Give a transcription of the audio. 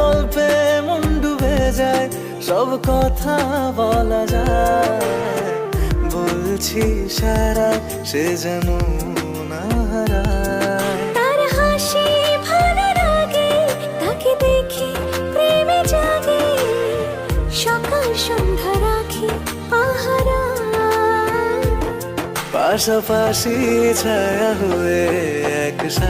গল্পে মন ডুবে যায়, সব কথা বলা যায়। বলছি সারা সে যেন না হারায়। তার হাসি ভালো লাগে, তাকে দেখে প্রেমে জাগে, সকাল সন্ধ্যা রাখি পাহারা। পাশাপাশি ছায়া হয়ে একসাথে